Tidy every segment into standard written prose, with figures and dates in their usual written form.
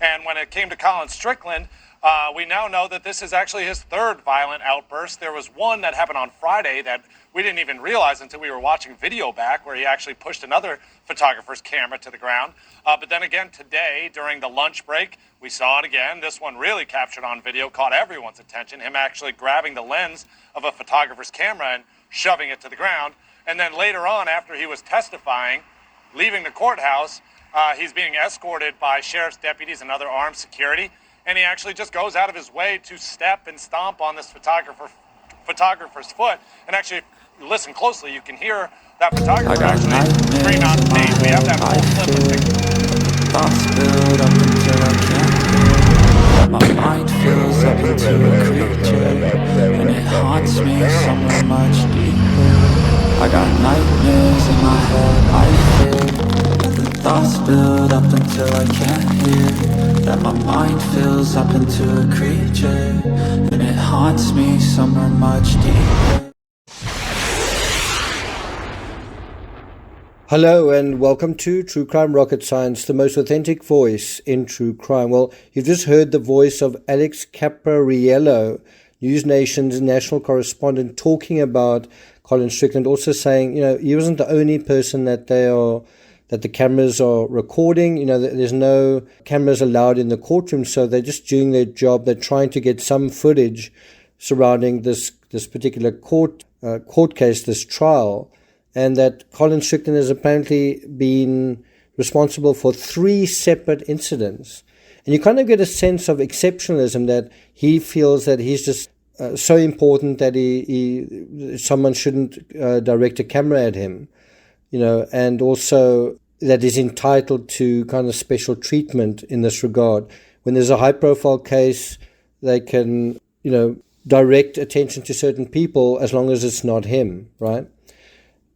And when it came to Colin Strickland, we now know that this is actually his third violent outburst. There was one that happened on Friday that we didn't even realize until we were watching video back, where he actually pushed another photographer's camera to the ground. But then again today, during the lunch break, we saw it again. This one really captured on video, caught everyone's attention, him actually grabbing the lens of a photographer's camera and shoving it to the ground. And then later on, after he was testifying, leaving the courthouse, he's being escorted by sheriff's deputies and other armed security. And he actually just goes out of his way to step and stomp on this photographer's foot. And actually, listen closely, you can hear that photographer actually scream out in pain. We have that full clip of pictures. Thoughts build up until I can't breathe. My mind fills up into a creature, and it haunts me somewhere much deeper. I got nightmares in my head, I fear. The thoughts build up until I can't hear. That my mind fills up into a creature, and it haunts me somewhere much deeper. Hello and welcome to True Crime Rocket Science, the most authentic voice in true crime. Well, you've just heard the voice of Alex Capariello, News Nation's national correspondent, talking about Colin Strickland, also saying, he wasn't the only person that the cameras are recording. There's no cameras allowed in the courtroom, so they're just doing their job. They're trying to get some footage surrounding this particular court case, this trial. And that Colin Strickland has apparently been responsible for 3 separate incidents. And you kind of get a sense of exceptionalism, that he feels that he's just so important that someone shouldn't direct a camera at him, and also that he's entitled to kind of special treatment in this regard. When there's a high-profile case, they can, direct attention to certain people as long as it's not him, right?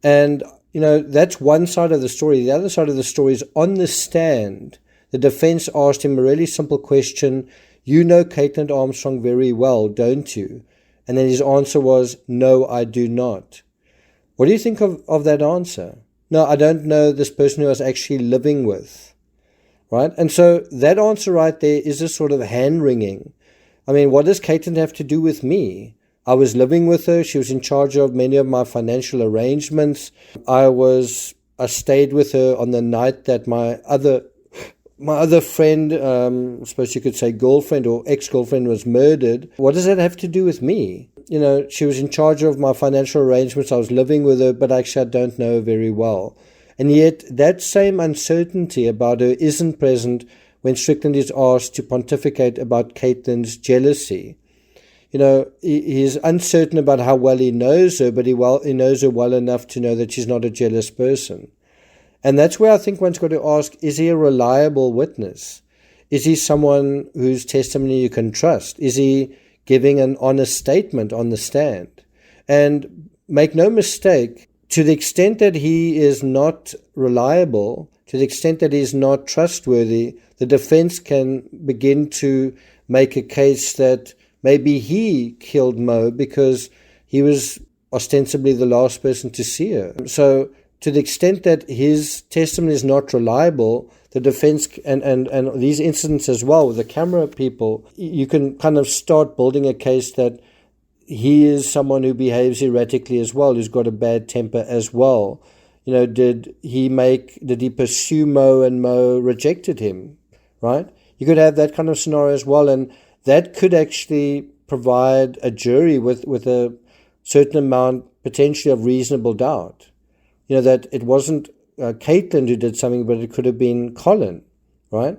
And, that's one side of the story. The other side of the story is, on the stand, the defense asked him a really simple question. You know Caitlin Armstrong very well, don't you? And then his answer was, no, I do not. What do you think of that answer? No, I don't know this person who I was actually living with, right? And so that answer right there is a sort of hand-wringing. I mean, what does Caitlin have to do with me? I was living with her. She was in charge of many of my financial arrangements. I stayed with her on the night that my other friend, I suppose you could say girlfriend or ex-girlfriend, was murdered. What does that have to do with me? She was in charge of my financial arrangements. I was living with her, but actually I don't know her very well. And yet that same uncertainty about her isn't present when Strickland is asked to pontificate about Caitlin's jealousy. He's uncertain about how well he knows her, but he knows her well enough to know that she's not a jealous person. And that's where I think one's got to ask, is he a reliable witness? Is he someone whose testimony you can trust? Is he giving an honest statement on the stand? And make no mistake, to the extent that he is not reliable, to the extent that he's not trustworthy, the defense can begin to make a case that maybe he killed Mo because he was ostensibly the last person to see her. So to the extent that his testimony is not reliable, the defense and these incidents as well with the camera people, you can kind of start building a case that he is someone who behaves erratically as well, who's got a bad temper as well. Did he pursue Mo and Mo rejected him, right? You could have that kind of scenario as well, and that could actually provide a jury with a certain amount potentially of reasonable doubt. That it wasn't Caitlin who did something, but it could have been Colin, right?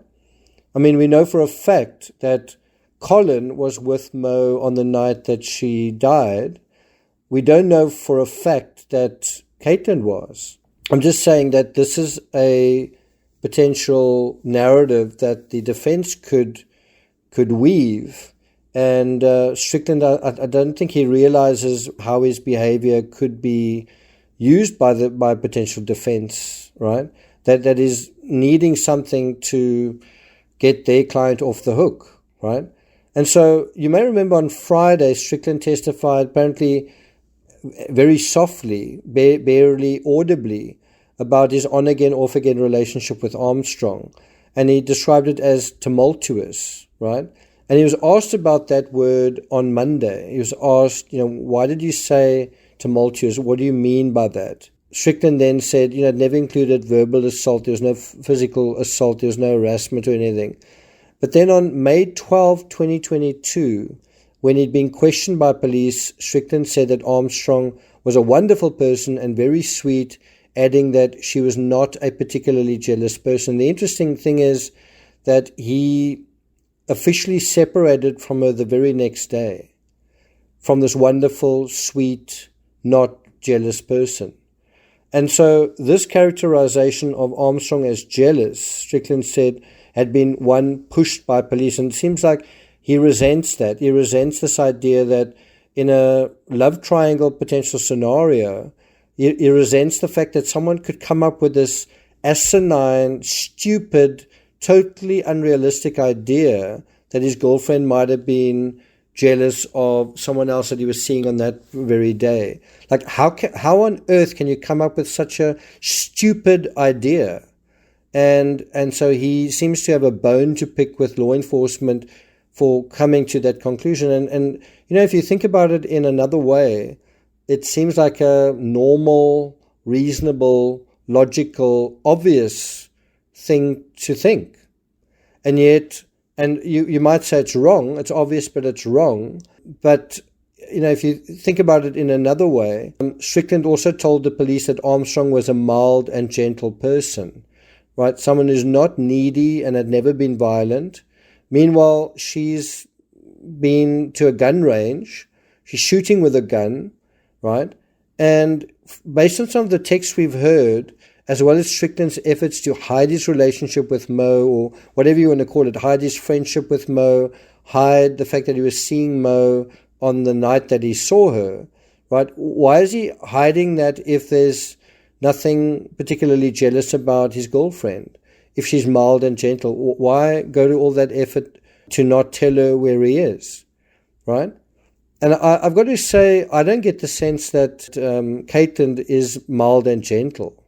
I mean, we know for a fact that Colin was with Mo on the night that she died. We don't know for a fact that Caitlin was. I'm just saying that this is a potential narrative that the defense could weave. And Strickland, I don't think he realizes how his behavior could be used by potential defense, right? That is needing something to get their client off the hook, right? And so you may remember on Friday, Strickland testified apparently very softly, barely audibly, about his on-again, off-again relationship with Armstrong. and he described it as tumultuous, right? And he was asked about that word on Monday. He was asked, why did you say tumultuous? What do you mean by that? Strickland then said, it never included verbal assault. There was no physical assault. There was no harassment or anything. But then on May 12, 2022, when he'd been questioned by police, Strickland said that Armstrong was a wonderful person and very sweet, adding that she was not a particularly jealous person. The interesting thing is that he officially separated from her the very next day, from this wonderful, sweet, not jealous person. And so this characterization of Armstrong as jealous, Strickland said, had been one pushed by police. And it seems like he resents that. He resents this idea that in a love triangle potential scenario, he resents the fact that someone could come up with this asinine, stupid, totally unrealistic idea that his girlfriend might have been jealous of someone else that he was seeing on that very day. Like, how on earth can you come up with such a stupid idea? And so he seems to have a bone to pick with law enforcement for coming to that conclusion. And if you think about it in another way, it seems like a normal, reasonable, logical, obvious thing to think. And yet, and you might say it's wrong, it's obvious, but it's wrong. But, if you think about it in another way, Strickland also told the police that Armstrong was a mild and gentle person, right? Someone who's not needy and had never been violent. Meanwhile, she's been to a gun range. She's shooting with a gun, right? And based on some of the texts we've heard, as well as Strickland's efforts to hide his relationship with Mo, or whatever you want to call it, hide his friendship with Mo, hide the fact that he was seeing Mo on the night that he saw her, right? Why is he hiding that if there's nothing particularly jealous about his girlfriend? If she's mild and gentle, why go to all that effort to not tell her where he is, right? And I've got to say, I don't get the sense that Caitlin is mild and gentle.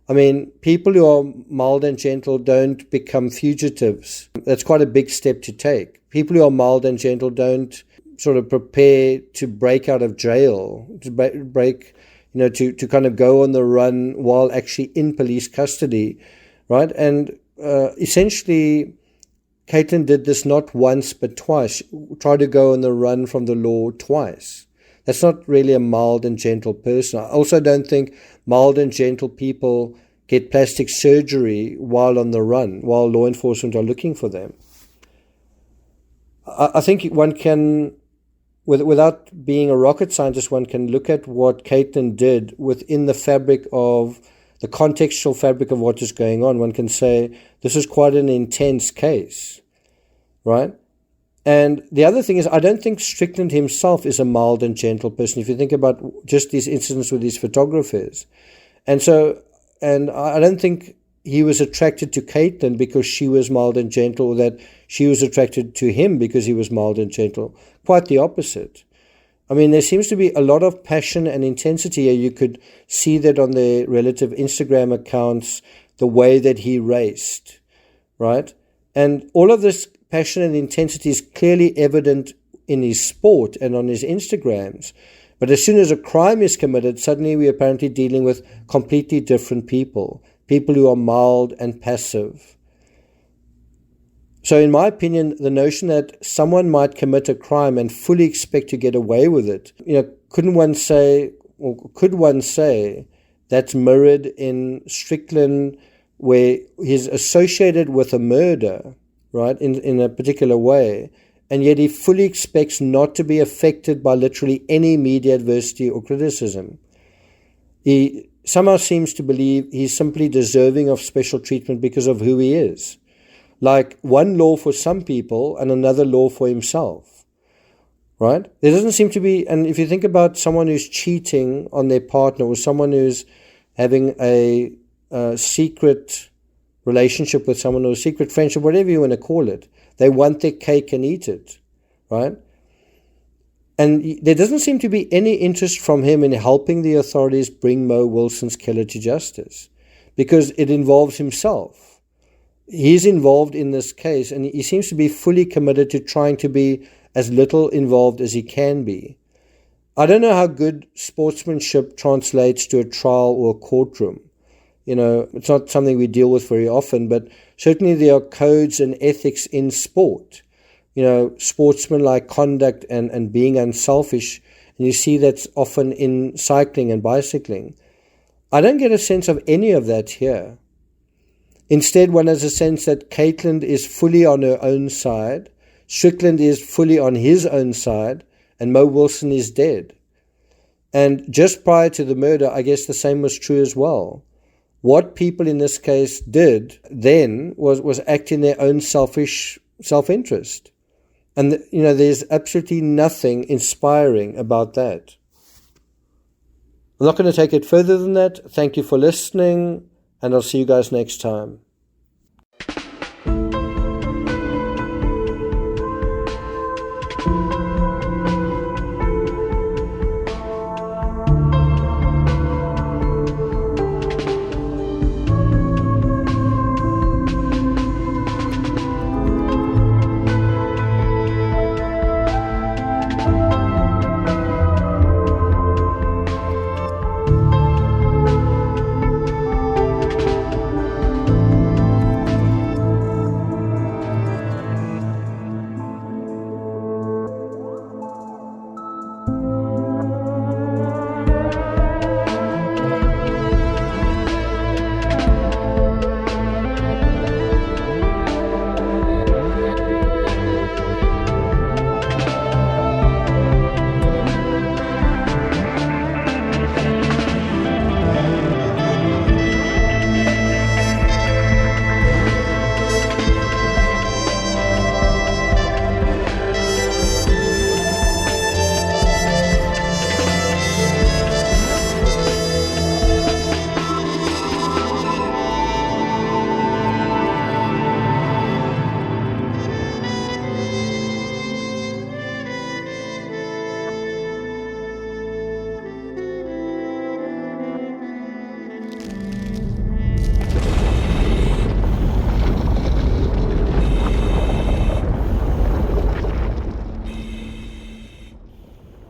I mean, people who are mild and gentle don't become fugitives. That's quite a big step to take. People who are mild and gentle don't sort of prepare to break out of jail, to break, to kind of go on the run while actually in police custody, right? And essentially, Caitlin did this not once but twice, tried to go on the run from the law twice. That's not really a mild and gentle person. I also don't think mild and gentle people get plastic surgery while on the run, while law enforcement are looking for them. I think one can, without being a rocket scientist, one can look at what Caitlin did within the fabric of, the contextual fabric of what is going on. One can say this is quite an intense case, right? And the other thing is, I don't think Strickland himself is a mild and gentle person, if you think about just these incidents with these photographers. And I don't think he was attracted to Caitlin because she was mild and gentle, or that she was attracted to him because he was mild and gentle. Quite the opposite. I mean, there seems to be a lot of passion and intensity here. You could see that on their relative Instagram accounts, the way that he raced, right? And all of this passion and intensity is clearly evident in his sport and on his Instagrams. But as soon as a crime is committed, suddenly we're apparently dealing with completely different people who are mild and passive. So in my opinion, the notion that someone might commit a crime and fully expect to get away with it, could one say that's mirrored in Strickland, where he's associated with a murder, right, in a particular way, and yet he fully expects not to be affected by literally any media adversity or criticism. He somehow seems to believe he's simply deserving of special treatment because of who he is. Like one law for some people and another law for himself, right? There doesn't seem to be, and if you think about someone who's cheating on their partner, or someone who's having a secret relationship with someone, or a secret friendship, whatever you want to call it, they want their cake and eat it, right? And there doesn't seem to be any interest from him in helping the authorities bring Mo Wilson's killer to justice, because it involves himself. he's involved in this case, and he seems to be fully committed to trying to be as little involved as he can be. I don't know how good sportsmanship translates to a trial or a courtroom. It's not something we deal with very often, but certainly there are codes and ethics in sport. Sportsmanlike conduct and being unselfish, and you see that's often in cycling and bicycling. I don't get a sense of any of that here. Instead, one has a sense that Caitlin is fully on her own side, Strickland is fully on his own side, and Mo Wilson is dead. And just prior to the murder, I guess the same was true as well. What people in this case did then was act in their own selfish self-interest. And, there's absolutely nothing inspiring about that. I'm not going to take it further than that. Thank you for listening, and I'll see you guys next time.